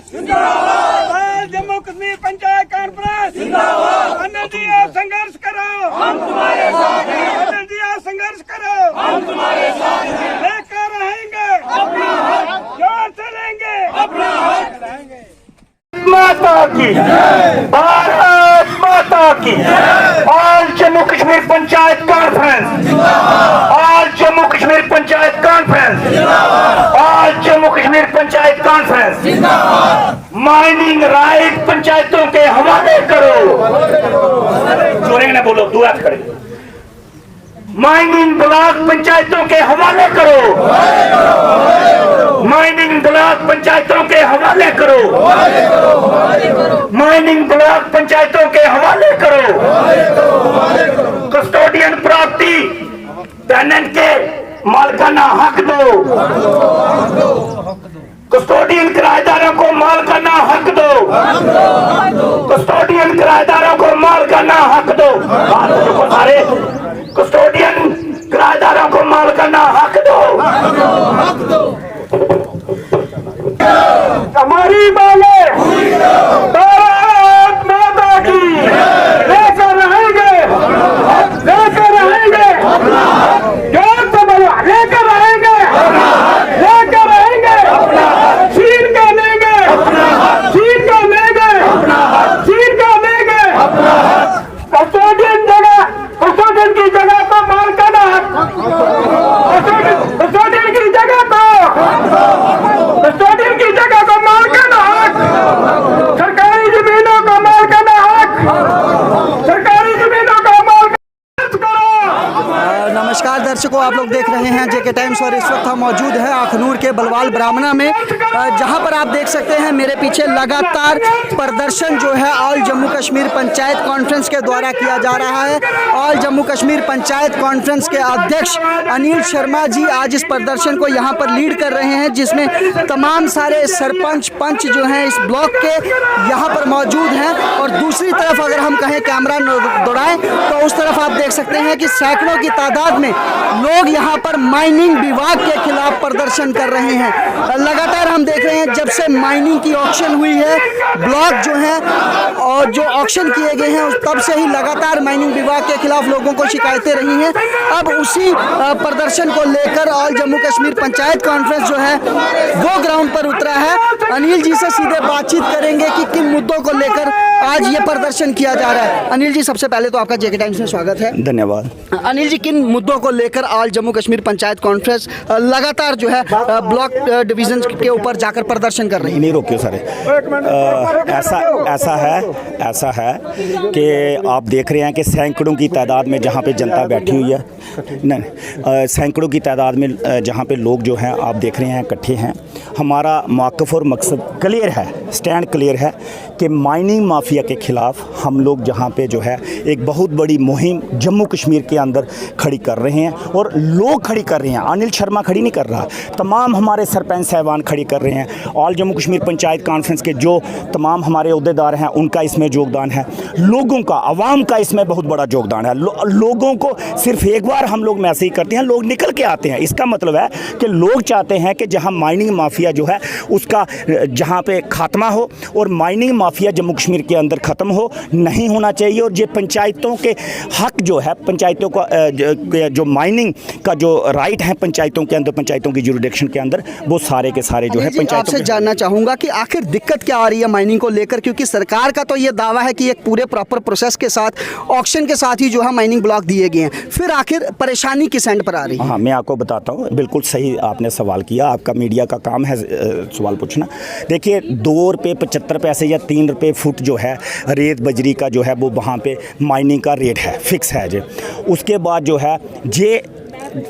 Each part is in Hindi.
जिंदाबाद। जम्मू कश्मीर पंचायत कॉन्फ्रेंस जिंदाबाद। अनिल जी आप संघर्ष करो, हम तुम्हारे साथ हैं। अनिल जी आप संघर्ष करो, हम तुम्हारे साथ हैं। लेकर रहेंगे अपना हक, जोर से लेंगे अपना हक। माता की भारत माता की। All Jammu Kashmir panchayat conference, all Jammu Kashmir panchayat conference, all Jammu Kashmir panchayat conference. Mining right पंचायतों के हवाले करो। जोरे ने बोलो, दुआ खड़े। माइनिंग ब्लॉक पंचायतों के हवाले करो, माइनिंग ब्लॉक पंचायतों के हवाले करो, माइनिंग ब्लॉक पंचायतों के हवाले करो। कस्टोडियन प्रॉपर्टी टेनेंट के मालिकाना हक दो, कस्टोडियन किराएदारों को मालिकाना हक दो, कस्टोडियन किराएदारों को मालिकाना हक दो। सारे कस्टोडियन किराएदारों को मालिकाना हक दो। हमारी मांगे भारत माता की। लेकर रहेंगे, लेकर रहेंगे, जोर से बोलो, लेकर रहेंगे, लेकर रहेंगे, छीन कर लेंगे, छीन कर लेंगे, छीन कर लेंगे। कस्टोडियन जगह, कस्टोडियन की जगह को मालिकाना हक, कस्टोडियन की जगह को, कस्टोडियन की जगह को मालिकाना हक, सरकारी जमीनों को मालिकाना हक, सरकारी जमीनों को मालिकाना करो। नमस्कार दर्शकों, आप लोग देख रहे हैं जेके टाइम्स और इस वक्त हम मौजूद हैं अखनूर के बलवाल ब्राह्मणा में, जहां पर आप देख सकते हैं मेरे पीछे लगातार प्रदर्शन जो है ऑल जम्मू कश्मीर पंचायत कॉन्फ्रेंस के द्वारा किया जा रहा है। ऑल जम्मू कश्मीर पंचायत कॉन्फ्रेंस के अध्यक्ष अनिल शर्मा जी आज इस प्रदर्शन को यहां पर लीड कर रहे हैं, जिसमें तमाम सारे सरपंच पंच जो हैं इस ब्लॉक के यहां पर मौजूद हैं। और दूसरी तरफ अगर हम कहें कैमरा दौड़ाएं तो उस तरफ आप देख सकते हैं कि सैकड़ों की तादाद में लोग यहां पर माइनिंग विभाग के खिलाफ प्रदर्शन कर रहे हैं। लगातार हम देख रहे हैं जब से माइनिंग की ऑक्शन हुई है, ब्लॉक जो है और जो ऑक्शन किए गए हैं तब से ही लगातार माइनिंग विभाग के खिलाफ लोगों को शिकायतें रही हैं। अब उसी प्रदर्शन को लेकर ऑल जम्मू कश्मीर पंचायत कॉन्फ्रेंस जो है वो ग्राउंड पर उतरा है। अनिल जी से सीधे बातचीत करेंगे कि किन मुद्दों को लेकर आज ये प्रदर्शन किया जा रहा है। अनिल जी, सबसे पहले तो आपका जेके टाइम्स में स्वागत है। धन्यवाद। अनिल जी, किन मुद्दों को लेकर ऑल जम्मू कश्मीर पंचायत कॉन्फ्रेंस लगातार जो है ब्लॉक डिवीजन के ऊपर जाकर प्रदर्शन कर रही है? नहीं रोकियो सारे। ऐसा है कि आप देख रहे हैं कि सैकड़ों की तादाद में जहाँ पे जनता बैठी हुई है, नहीं सैकड़ों की तादाद में जहाँ पे लोग जो हैं आप देख रहे हैं इकट्ठे हैं। हमारा मौक़िफ़ और मकसद क्लियर है, स्टैंड क्लियर है कि माइनिंग माफिया के ख़िलाफ़ हम लोग जहाँ पे जो है एक बहुत बड़ी मुहिम जम्मू कश्मीर के अंदर खड़ी कर रहे हैं और लोग खड़ी कर रहे हैं। अनिल शर्मा खड़ी नहीं कर रहा, तमाम हमारे सरपंच साहबान खड़ी कर रहे हैं। ऑल जम्मू कश्मीर पंचायत कॉन्फ्रेंस के जो तमाम हमारे अहदेदार हैं उनका इसमें योगदान है, लोगों का, आवाम का इसमें बहुत बड़ा योगदान है। लोगों को सिर्फ एक बार हम लोग मैसेज करते हैं, लोग निकल के आते हैं। इसका मतलब है कि लोग चाहते हैं कि जहाँ माइनिंग माफिया जो है उसका जहाँ पे खात्मा हो और माइनिंग माफिया जम्मू कश्मीर के अंदर ख़त्म हो, नहीं होना चाहिए। और ये पंचायतों के हक जो है, पंचायतों का जो माइनिंग का जो राइट है पंचायतों के अंदर, पंचायतों की जुरिडिक्शन के अंदर, वो सारे के सारे जो है पंचायतों। आपसे जानना चाहूँगा कि आखिर दिक्कत क्या आ रही है माइनिंग को लेकर, क्योंकि सरकार का तो ये दावा है कि एक पूरे प्रॉपर प्रोसेस के साथ, ऑक्शन के साथ ही जो है माइनिंग ब्लॉक दिए गए हैं, फिर आखिर परेशानी किस एंड पर आ रही है? हाँ, मैं आपको बताता हूँ। बिल्कुल सही आपने सवाल किया, आपका मीडिया का काम है सवाल पूछना। देखिए, 2 रुपये 75 पैसे या 3 रुपये फुट जो है रेत बजरी का जो है वो वहाँ पे माइनिंग का रेट है, फिक्स है जे। उसके बाद जो है जे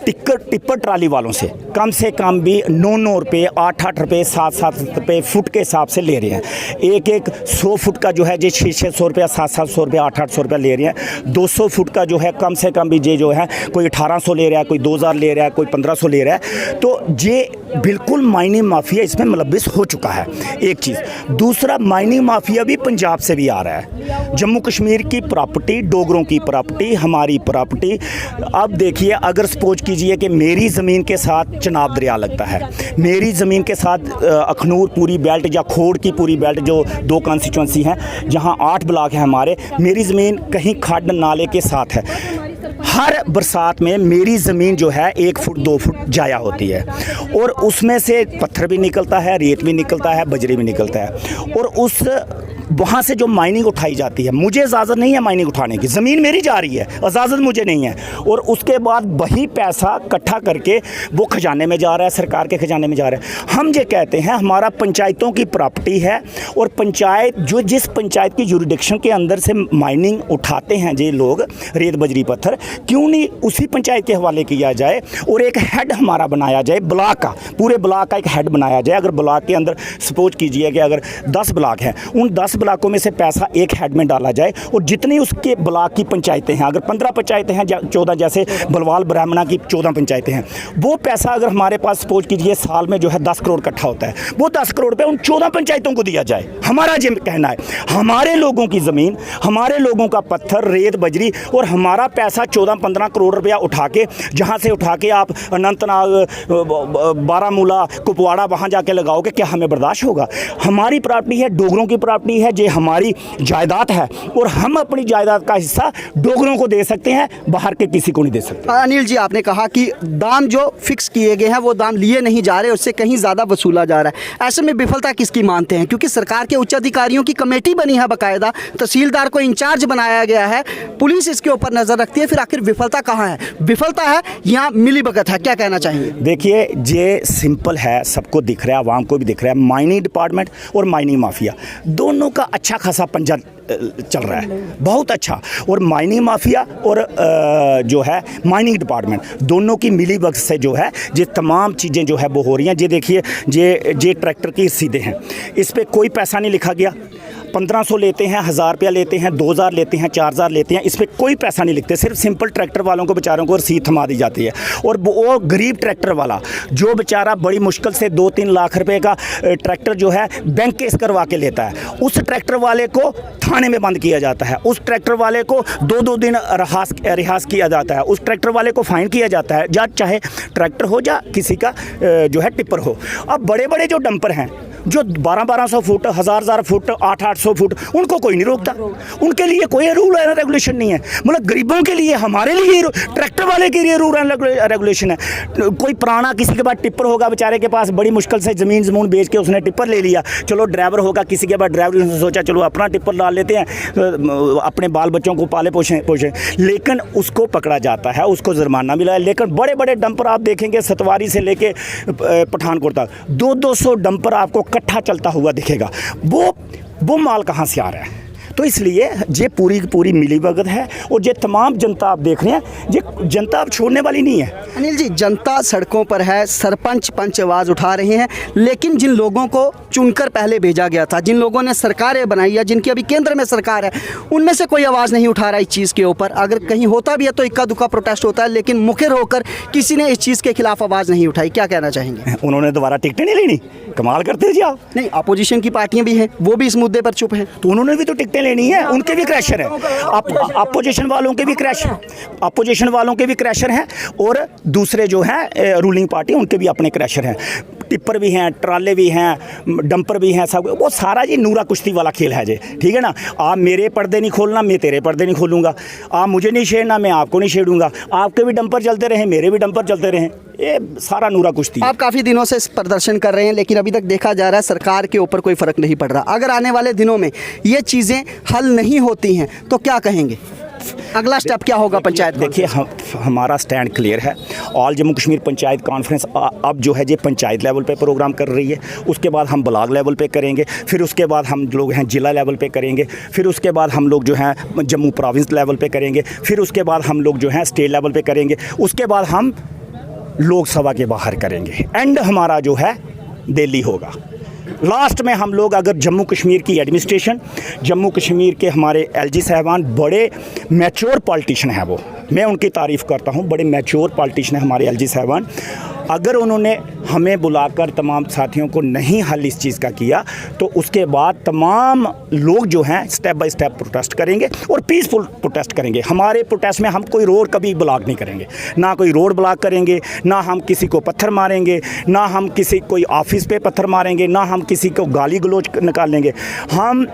टिप्पर ट्राली वालों से कम भी 9 रुपये, 8 रुपये, 7 रुपये फुट के हिसाब से ले रहे हैं। एक 100 फुट का जो है जे 600 रुपया, 700 रुपया, 800 रुपया ले रहे हैं। 200 फुट का जो है कम से कम भी जे जो है कोई 1800 ले रहा है, कोई 2000 ले रहा है, कोई 1500 ले रहा है। तो ये बिल्कुल माइनिंग माफिया इसमें मुलव्विस हो चुका है, एक चीज़। दूसरा, माइनिंग माफिया भी पंजाब से भी आ रहा है। जम्मू कश्मीर की प्रॉपर्टी, डोगरों की प्रॉपर्टी, हमारी प्रॉपर्टी। अब देखिए, अगर सपोज सपोज कीजिए कि मेरी ज़मीन के साथ चनाब दरिया लगता है, मेरी ज़मीन के साथ अखनूर पूरी बेल्ट या खोड़ की पूरी बेल्ट जो 2 कॉन्स्टिट्यूंसी हैं जहां 8 ब्लॉक हैं हमारे, मेरी ज़मीन कहीं खड्ड नाले के साथ है। हर बरसात में मेरी ज़मीन जो है 1 फुट 2 फुट जाया होती है और उसमें से पत्थर भी निकलता है, रेत भी निकलता है, बजरी भी निकलता है और उस वहाँ से जो माइनिंग उठाई जाती है, मुझे इजाज़त नहीं है माइनिंग उठाने की, ज़मीन मेरी जा रही है, इजाज़त मुझे नहीं है। और उसके बाद वही पैसा इकट्ठा करके वो खजाने में जा रहा है, सरकार के खजाने में जा रहा है। हम ये कहते हैं हमारा पंचायतों की प्रॉपर्टी है और पंचायत जो जिस पंचायत की जुरिडिक्शन के अंदर से माइनिंग उठाते हैं ये लोग, रेत बजरी पत्थर, क्यों नहीं उसी पंचायत के हवाले किया जाए और एक हेड हमारा बनाया जाए ब्लॉक का, पूरे ब्लॉक का एक हेड बनाया जाए। अगर ब्लॉक के अंदर सपोज कीजिए कि अगर 10 ब्लॉक हैं, उन 10 ब्लॉकों में से पैसा एक हेड में डाला जाए और जितनी उसके ब्लॉक की पंचायतें हैं, अगर 15 पंचायतें हैं, 14 जैसे बलवाल ब्राह्मणा की 14 पंचायतें हैं, वो पैसा अगर हमारे पास सपोज कीजिए साल में जो है 10 करोड़ इकट्ठा होता है, वो 10 करोड़ रुपये उन 14 पंचायतों को दिया जाए। हमारा ये कहना है, हमारे लोगों की ज़मीन, हमारे लोगों का पत्थर, रेत, बजरी और हमारा पैसा 14-15 करोड़ रुपया उठा के, जहाँ से उठा के आप अनंतनाग, बारामूला, कुपवाड़ा वहाँ जाके लगाओगे, क्या हमें बर्दाश्त होगा? हमारी प्रॉपर्टी है, डोगरों की प्रॉपर्टी है, ये हमारी जायदाद है और हम अपनी जायदाद का हिस्सा डोगरों को दे सकते हैं, बाहर के किसी को नहीं दे सकते। अनिल जी, आपने कहा कि दाम जो फिक्स किए गए हैं वो दाम लिए नहीं जा रहे, उससे कहीं ज़्यादा वसूला जा रहा है। ऐसे में विफलता किसकी मानते हैं? क्योंकि सरकार के उच्च अधिकारियों की कमेटी बनी है, बाकायदा तहसीलदार को इंचार्ज बनाया गया है, पुलिस इसके ऊपर नज़र रखती है, फिर आखिर विफलता कहाँ है? विफलता है या मिलीभगत है? क्या कहना चाहेंगे? देखिए, ये सिंपल है, सबको दिख रहा है, आवाम को भी दिख रहा है। माइनिंग डिपार्टमेंट और माइनिंग माफिया दोनों का अच्छा खासा पंजा चल रहा है, बहुत अच्छा। और माइनिंग माफिया और जो है माइनिंग डिपार्टमेंट दोनों की मिली भगत से जो है ये तमाम चीज़ें जो है वो हो रही हैं। ये देखिए, ये ट्रैक्टर की रसीदें हैं, इस पर कोई पैसा नहीं लिखा गया। 1500 लेते हैं, 1000 रुपया लेते हैं, 2000 लेते हैं, 4000 लेते हैं, इस पर कोई पैसा नहीं लिखते, सिर्फ सिंपल ट्रैक्टर वालों को बेचारों को रसीद थमा दी जाती है। और वो गरीब ट्रैक्टर वाला जो बेचारा बड़ी मुश्किल से 2-3 लाख रुपए का ट्रैक्टर जो है बैंक केस करवा के लेता है, उस ट्रैक्टर वाले को थाने में बंद किया जाता है, उस ट्रैक्टर वाले को 2-2 दिन रिहास किया जाता है, उस ट्रैक्टर वाले को फाइन किया जाता है, या चाहे ट्रैक्टर हो या किसी का जो है टिप्पर हो। अब बड़े बड़े जो डंपर हैं जो 1200 फुट, 1000 फुट, 800 फुट, उनको कोई नहीं रोकता, उनके लिए कोई रूल एंड रेगुलेशन नहीं है। मतलब गरीबों के लिए, हमारे लिए, ट्रैक्टर वाले के लिए रूल एंड रेगुलेशन है। कोई पुराना किसी के पास टिप्पर होगा, बेचारे के पास बड़ी मुश्किल से ज़मीन बेच के उसने टिप्पर ले लिया, चलो ड्राइवर होगा किसी के पास ड्राइवर, उसने सोचा चलो अपना टिप्पर डाल लेते हैं, अपने बाल बच्चों को पाले पोषें, लेकिन उसको पकड़ा जाता है, उसको जुर्माना मिला है। लेकिन बड़े बड़े डंपर आप देखेंगे सतवारी से लेके पठानकोट तक 200-200 डंपर आपको इकट्ठा चलता हुआ दिखेगा। वो माल कहाँ से आ रहा है? तो इसलिए ये पूरी की पूरी मिलीभगत है और ये तमाम जनता आप देख रहे हैं, ये जनता अब छोड़ने वाली नहीं है। अनिल जी, जनता सड़कों पर है, सरपंच पंच आवाज़ उठा रहे हैं, लेकिन जिन लोगों को चुनकर पहले भेजा गया था, जिन लोगों ने सरकारें बनाई है, जिनकी अभी केंद्र में सरकार है, उनमें से कोई आवाज़ नहीं उठा रहा इस चीज़ के ऊपर। अगर कहीं होता भी है तो इक्का दुक्का प्रोटेस्ट होता है, लेकिन मुखर होकर किसी ने इस चीज़ के खिलाफ आवाज़ नहीं उठाई। क्या कहना चाहेंगे? उन्होंने दोबारा टिकटें नहीं लेनी, कमाल करते जी आप। नहीं, अपोजिशन की पार्टियां भी हैं, वो भी इस मुद्दे पर चुप हैं। तो उन्होंने भी तो टिकटें लेनी है, उनके भी क्रैशर है, अपोजिशन वालों के भी क्रैशर हैं और दूसरे जो हैं रूलिंग पार्टी, उनके भी अपने क्रैशर हैं। टिप्पर भी हैं, ट्राले भी हैं, डंपर भी हैं, सब वो सारा ये नूरा कुश्ती वाला खेल है जी, ठीक है ना। आप मेरे पर्दे नहीं खोलना, मैं तेरे पर्दे नहीं खोलूँगा, आप मुझे नहीं छेड़ना, मैं आपको नहीं छेड़ूंगा, आपके भी डंपर चलते रहें, मेरे भी डंपर चलते रहें, ये सारा नूरा कुश्ती। आप काफ़ी दिनों से इस प्रदर्शन कर रहे हैं, लेकिन अभी तक देखा जा रहा है सरकार के ऊपर कोई फ़र्क नहीं पड़ रहा। अगर आने वाले दिनों में ये चीज़ें हल नहीं होती हैं तो क्या कहेंगे? अगला स्टेप क्या होगा पंचायत? देखिए, हमारा स्टैंड क्लियर है। ऑल जम्मू कश्मीर पंचायत कॉन्फ्रेंस अब जो है ये पंचायत लेवल पे प्रोग्राम कर रही है, उसके बाद हम ब्लॉक लेवल पे करेंगे, फिर उसके बाद हम लोग हैं जिला लेवल पे करेंगे, फिर उसके बाद हम लोग जो हैं जम्मू प्रोविंस लेवल पे करेंगे, फिर उसके बाद हम लोग जो हैं स्टेट लेवल पे करेंगे, उसके बाद हम लोकसभा के बाहर करेंगे, एंड हमारा जो है दिल्ली होगा। लास्ट में हम लोग अगर जम्मू कश्मीर की एडमिनिस्ट्रेशन, जम्मू कश्मीर के हमारे एलजी साहबान बड़े मैच्योर पॉलिटिशियन हैं, वो मैं उनकी तारीफ़ करता हूँ, बड़े मैच्योर पॉलिटिशियन हैं हमारे एलजी साहबान। अगर उन्होंने हमें बुलाकर तमाम साथियों को नहीं हल इस चीज़ का किया तो उसके बाद तमाम लोग जो हैं स्टेप बाय स्टेप प्रोटेस्ट करेंगे और पीसफुल प्रोटेस्ट करेंगे। हमारे प्रोटेस्ट में हम कोई रोड कभी ब्लॉक नहीं करेंगे, ना कोई रोड ब्लॉक करेंगे, ना हम किसी को पत्थर मारेंगे, ना हम किसी कोई ऑफिस पे पत्थर मारेंगे, ना हम किसी को गाली गलौज निकालेंगे। हम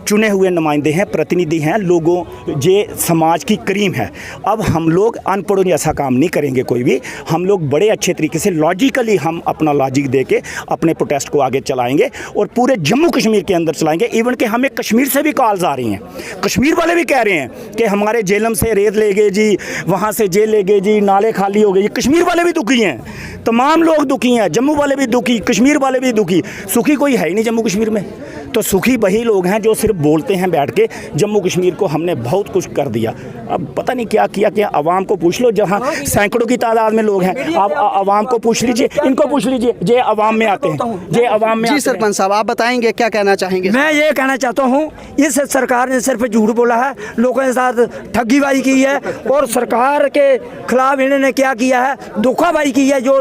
चुने हुए नुमाइंदे हैं, प्रतिनिधि हैं, लोगों जे समाज की करीम है। अब हम लोग अनपढ़ों जैसा काम नहीं करेंगे कोई भी, हम लोग बड़े अच्छे तरीके से लॉजिकली हम अपना लॉजिक दे के अपने प्रोटेस्ट को आगे चलाएंगे और पूरे जम्मू कश्मीर के अंदर चलाएंगे। इवन कि हमें कश्मीर से भी कॉल्स आ रही हैं, कश्मीर वाले भी कह रहे हैं कि हमारे जेलम से रेत ले गए जी, वहाँ से जेल ले गए जी, नाले खाली हो गए। कश्मीर वाले भी दुखी हैं, तमाम लोग दुखी हैं, जम्मू वाले भी दुखी, कश्मीर वाले भी दुखी। सुखी कोई है ही नहीं जम्मू कश्मीर में, तो सुखी वही लोग हैं जो सिर्फ बोलते हैं बैठ के जम्मू कश्मीर को हमने बहुत कुछ कर दिया। अब पता नहीं क्या किया, क्या आवाम को पूछ लो, जहाँ सैकड़ों की तादाद में लोग हैं, आप आवाम को पूछ लीजिए, इनको पूछ लीजिए, जे आवाम में आते हैं, जे आवाम में। जी सरपंच साहब, आप बताएंगे क्या कहना चाहेंगे? मैं ये कहना चाहता हूँ, इस सरकार ने सिर्फ झूठ बोला है, लोगों के साथ ठगीबाजी की है और सरकार के खिलाफ इन्होंने क्या किया है, धोखाबाजी की है। जो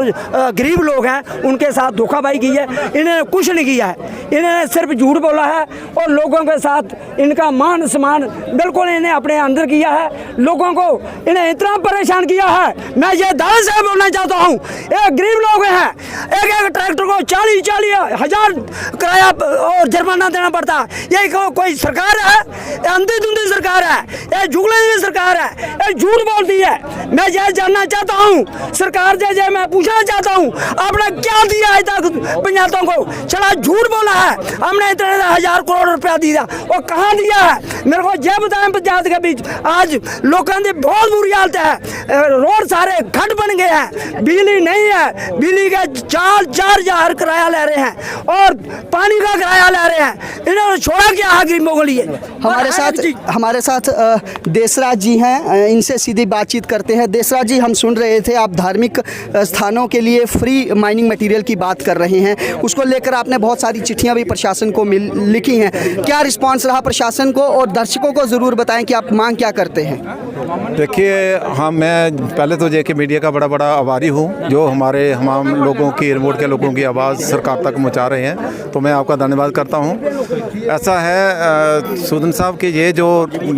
गरीब लोग हैं उनके साथ धोखाबाजी की है, इन्होंने कुछ नहीं किया है, इन्होंने सिर्फ झूठ बोला है और लोगों के साथ इनका मान सम्मान बिल्कुल इन्हें अपने अंदर किया है। लोगों को इन्हें इतना परेशान किया है, मैं ये दावे से बोलना चाहता हूँ, एक गरीब लोग हैं, एक एक ट्रैक्टर को 40-40 हज़ार किराया और जुर्माना देना पड़ता है। ये कोई सरकार है? अंधी-धुंधी सरकार है, ये जुगले की सरकार है, ये झूठ बोलती है। मैं ये जानना चाहता हूँ सरकार से, मैं पूछना चाहता हूँ आपने क्या दिया है तक पंचायतों को? चला झूठ बोला है, हमने इतने 1000 करोड़ रुपया दिया, वो कहाँ दिया है? मेरे को ये बताएं, पंचायत के बीच आज लोगों की बहुत बुरी हालत है, रोड सारे खड्ड बन गए हैं, बिजली नहीं है, बिजली का 4,000 किराया ले रहे हैं और पानी का किराया ले रहे हैं। इन्होंने छोड़ा क्या है गरीबों के लिए? हमारे साथ देसराज जी हैं, इनसे सीधी बातचीत करते हैं। देसराज जी, हम सुन रहे थे आप धार्मिक स्थानों के लिए फ्री माइनिंग मटेरियल की बात कर रहे हैं, उसको लेकर आपने बहुत सारी चिट्ठियां भी प्रशासन को लिखी हैं। क्या रिस्पांस रहा प्रशासन को? और दर्शकों को ज़रूर बताएं कि आप मांग क्या करते हैं। देखिए, हाँ, मैं पहले तो जेके मीडिया का बड़ा आभारी हूँ जो हमारे हम लोगों की, रिमोट के लोगों की आवाज़ सरकार तक पहुँचा रहे हैं, तो मैं आपका धन्यवाद करता हूँ। ऐसा है सुदन साहब कि ये जो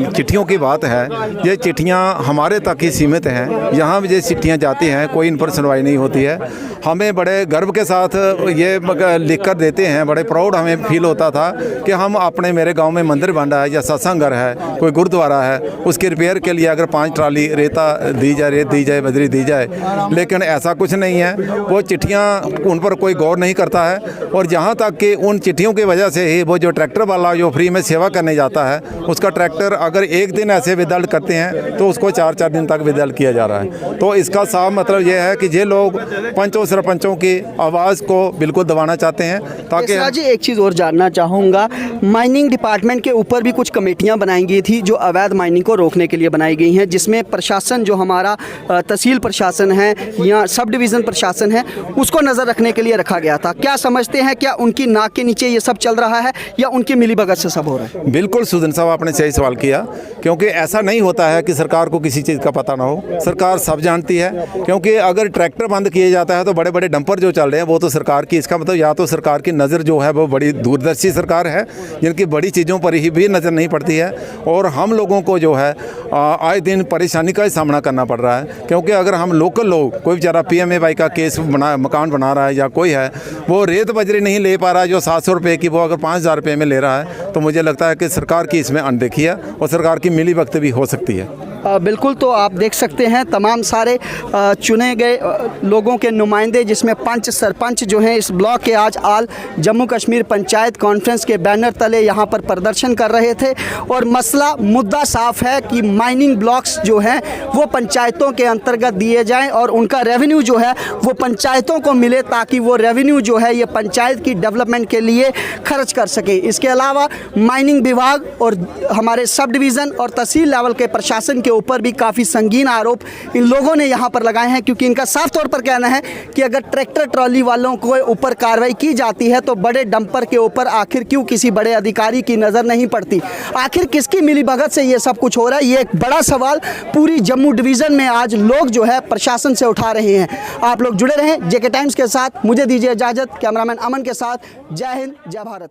चिट्ठियों की बात है, ये चिट्ठियाँ हमारे तक ही सीमित हैं, यहाँ भी ये चिट्ठियाँ जाती हैं, कोई इन पर सुनवाई नहीं होती है। हमें बड़े गर्व के साथ ये लिख कर देते हैं, बड़े प्राउड हमें फील होता था कि हम अपने मेरे गांव में मंदिर बन रहा है या सत्संग घर है, कोई गुरुद्वारा है, उसके रिपेयर के लिए अगर 5 ट्राली रेता दी जाए, रेत दी जाए, बजरी दी जाए, लेकिन ऐसा कुछ नहीं है। वो चिट्ठियाँ, उन पर कोई गौर नहीं करता है और जहाँ तक कि उन चिट्ठियों की वजह से ही वो जो ट्रैक्टर वाला जो फ्री में सेवा करने जाता है, उसका ट्रैक्टर अगर एक दिन ऐसे विदल्ड करते हैं तो उसको 4-4 दिन तक विदल्ड किया जा रहा है। तो इसका साफ मतलब ये है कि ये लोग पंचों सरपंचों की आवाज़ को बिल्कुल दबाना चाहते हैं। ताकि जी, एक चीज़ और जानना चाहूँगा, माइनिंग डिपार्टमेंट के ऊपर भी कुछ कमेटियाँ बनाई गई थी जो अवैध माइनिंग को रोकने के लिए बनाई गई हैं, जिसमें प्रशासन जो हमारा तहसील प्रशासन है या सब डिवीज़न प्रशासन है, उसको नज़र रखने के लिए रखा गया था। क्या समझते हैं, क्या उनकी नाक के नीचे ये सब चल रहा है या उनकी मिलीभगत से सब हो रहा है? बिल्कुल सुदन साहब, आपने सही सवाल किया, क्योंकि ऐसा नहीं होता है कि सरकार को किसी चीज़ का पता ना हो। सरकार सब जानती है, क्योंकि अगर ट्रैक्टर बंद किए जाता है तो बड़े बड़े डंपर जो चल रहे हैं वो तो सरकार की, इसका मतलब या तो सरकार की नज़र जो है वो बड़ी दूरदर्शी सरकार है जिनकी बड़ी चीज़ों पर ही भी नज़र नहीं पड़ती है, और हम लोगों को जो है आए दिन परेशानी का सामना करना पड़ रहा है। क्योंकि अगर हम लोकल लोग, कोई बेचारा PMAY का केस मकान बना रहा है या कोई है, वो रेत बजरी नहीं ले पा रहा है जो 700 रुपये की, वो अगर 5000 रुपये में ले रहा है, तो मुझे लगता है कि सरकार की इसमें अनदेखी है और सरकार की मिलीभगत भी हो सकती है। बिल्कुल, तो आप देख सकते हैं तमाम सारे चुने गए लोगों के नुमाइंदे, जिसमें पंच सरपंच जो हैं इस ब्लॉक के, आज आल जम्मू कश्मीर पंचायत कॉन्फ्रेंस के बैनर तले यहाँ पर प्रदर्शन कर रहे थे। और मसला मुद्दा साफ है कि माइनिंग ब्लॉक्स जो हैं वो पंचायतों के अंतर्गत दिए जाएं और उनका रेवेन्यू जो है वो पंचायतों को मिले, ताकि वो रेवेन्यू जो है ये पंचायत की डेवलपमेंट के लिए खर्च कर सके। इसके अलावा माइनिंग विभाग और हमारे सब डिवीज़न और तहसील लेवल के प्रशासन के ऊपर भी काफ़ी संगीन आरोप इन लोगों ने यहाँ पर लगाए हैं, क्योंकि इनका साफ तौर पर कहना है कि अगर ट्रैक्टर ट्रॉली वालों को ऊपर कार्रवाई की जाती है तो बड़े डंपर के ऊपर आखिर क्यों किसी बड़े अधिकारी की नज़र नहीं पड़ती। आखिर किसकी मिलीभगत से ये सब कुछ हो रहा है, ये एक बड़ा सवाल पूरी जम्मू डिवीज़न में आज लोग जो है प्रशासन से उठा रहे हैं। आप लोग जुड़े रहें जेके टाइम्स के साथ। मुझे दीजिए इजाज़त। कैमरामैन अमन के साथ। जय हिंद, जय भारत।